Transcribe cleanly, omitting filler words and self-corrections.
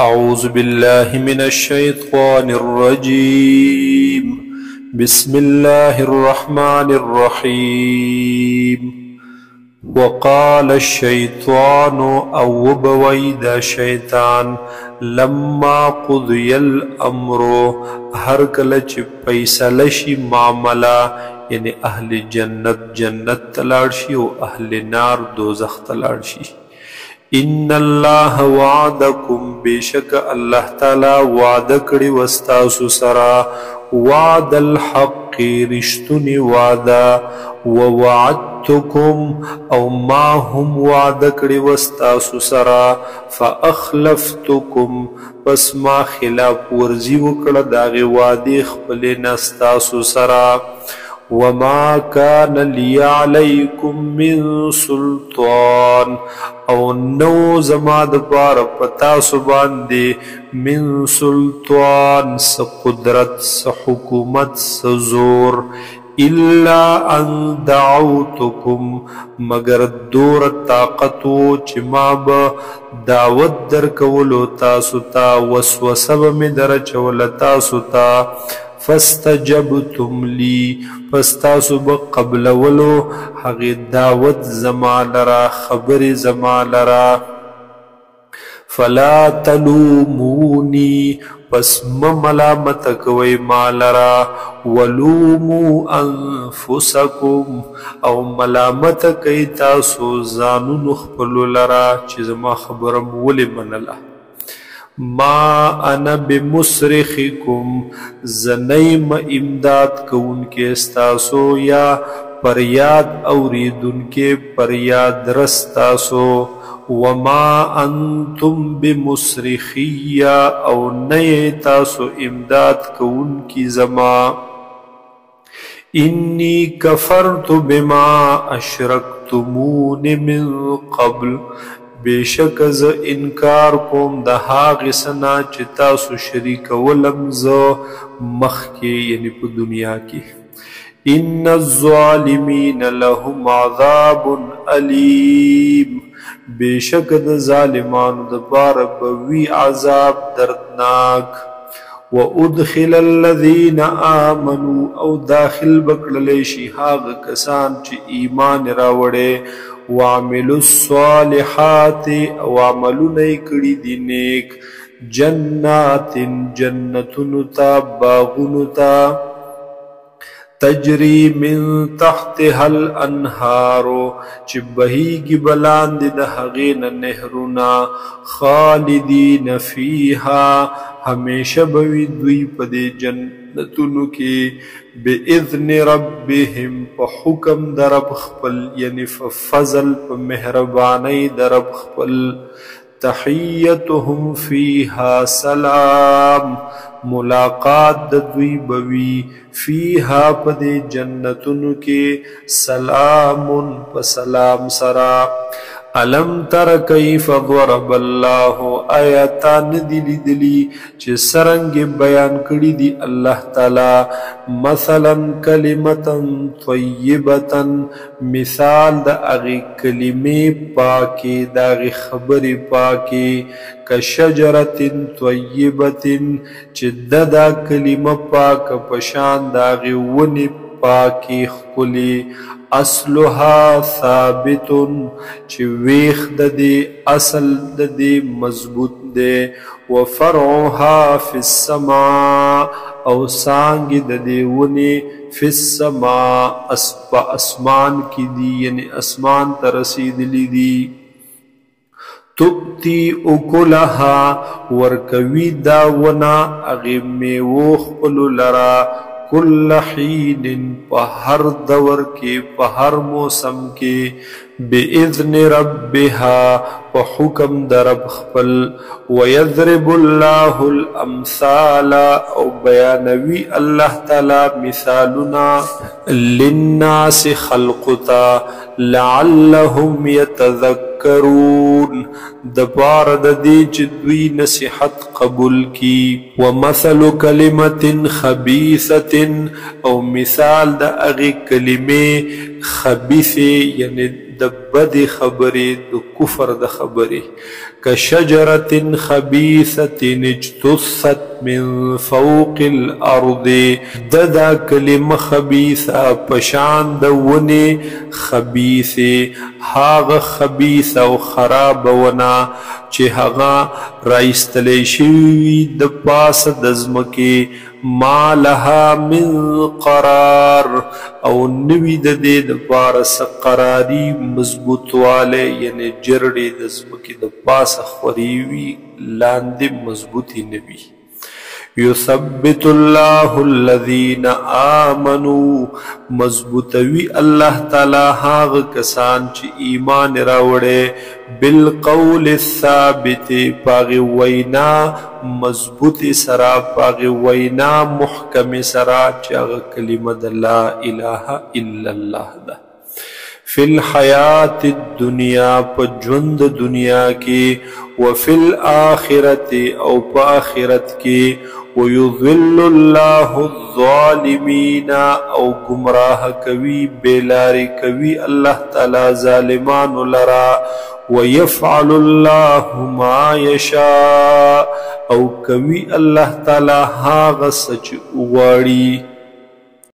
أعوذ بالله من الشيطان الرجيم. بسم الله الرحمن الرحيم. وقال الشيطان أو بويد شيطان لما قضي الأمر هر کله چې فیصله شي معامله یعنی اهل جنت جنت تلاړ شي او اهل نار دوزخ تلاړ شي. ان الله وعدکم بیشک الله تعالی وعده کړی وستاسو سره وعد الحق رشتنی وعده ووعدتکم او ما هم وعده کړی وستاسو سره فاخلفتکم پس ما خلاف ورزی وکړه داغه وعده خپل نستاسو سره وما كان لي عليكم من سلطان او نو زما د پاره پتا سو باندې من سلطان س قدرت س حکومت س زور الا ان دعوتكم مگر دور طاقتو چې ما به دعوت درکولو تاسو ته وسوسه به مې درچول تاسو ته فاستجبتم لي فاستاسو بقبل ولو حقی دعوت زما لرا خبر زما لرا فلا تلوموني پس ملامت کوي ما لرا ولوموا انفسكم او ملامت کوي تاسو ځانونو خپل لرا چې زما خبرم ولې منله ما انا بمصرخکم زنیم امداد کون کے استاسو یا پریاد اوریدن کے پریاد رستاسو وما انتم بمصرخی او نئے تاسو امداد کون کی زما انی کفرت بما اشرکتمون من قبل بیشک ز انکار کوم د هاغه سنا چې تاسو شریک ولم ز مخکې یعنی په دنیا کې ان الظالمین لهم عذاب الیم بیشک د ظالمانو د بار بوي عذاب دردناک وادخل الذين آمنوا او داخل بکړل شي هاغه کسان چې ایمان راوړي وعملوا الصالحات وعملون کړي دي نیک جنات جنتون تا باغون تا تجری من تحتها الانهار چې بهيږي بلاندې د هغې نه نهرونه خالدین فیها همیشه بوي دوی په دې جنتونو کې باذن ربهم په حکم در رب خپل یعنی فضل په مهرباني در رب خپل تحیتهم فیها سلام ملاقات د دوی بوي فیها په دې جنتونو کې سلام په سلام سرا علم تر کیف ضرب الله آیاتان دی لیدلی چې سرنګ بیان کړي دی الله تعالی مثلا کلمتا طیبتا مثال د هغه کلمې پاکي د هغه خبرې پاکي کشجرة طیبة چې دا کلمه پاک پشان د هغه ونی پاکی خلی اصلها ثابت چې ویخ د دې اصل د دې مضبوط دی وفرعها فی السماء او سانګ د دې ونی فی السماء اسمان کی دی یعنی اسمان ته رسیدلی دی تؤتی اکلها ورکوی دا ونا اغی میوه خپلو لرا کل حین په هر دور کې په هر موسم کې باذن ربها په حکم در رب خپل ويضرب الله الامثال او بیانوي الله تعالی مثالنا للناس خلقتا لعلهم يتذكرون دبار د دې چې دوی نصیحت قبول کی ومثل کلمه خبيثه او مثال د هغه کلمې خبيثه یعنی د بد خبرې د کفر د خبرې کشجرة خبیثة اجتثت من فوق الارض دا کلمه خبیثه پشان د ونې خبیثه هاغه خبیثه او خراب ونه چې هغه رایستلی شوي د پاسه د ځمکې ما لها من قرار او نوی د دې دپاره څه قراري مضبوطوالی یعنی جرړې د ځمکې د پاسه خورې وي لاندې مضبوطې نه وي یثبت الله الذین آمنوا مضبوطوي الله تعالی هاغه کسان چې ایمان راوړی بالقول الثابت پاغی وینا مضبوط سرا پاغی وینا محکم سرا چاغ کلمه د لا اله الا الله ده فی الحیات الدنیا پا جند دنیا کی وفی الآخرت او پا آخرت کی ویضل اللہ الظالمین او گمراہ کوي بیلاری کوي اللہ تعالی ظالمان لرا ويفعل الله ما يشاء او کوي اللہ تعالی هاغه سچ غواړي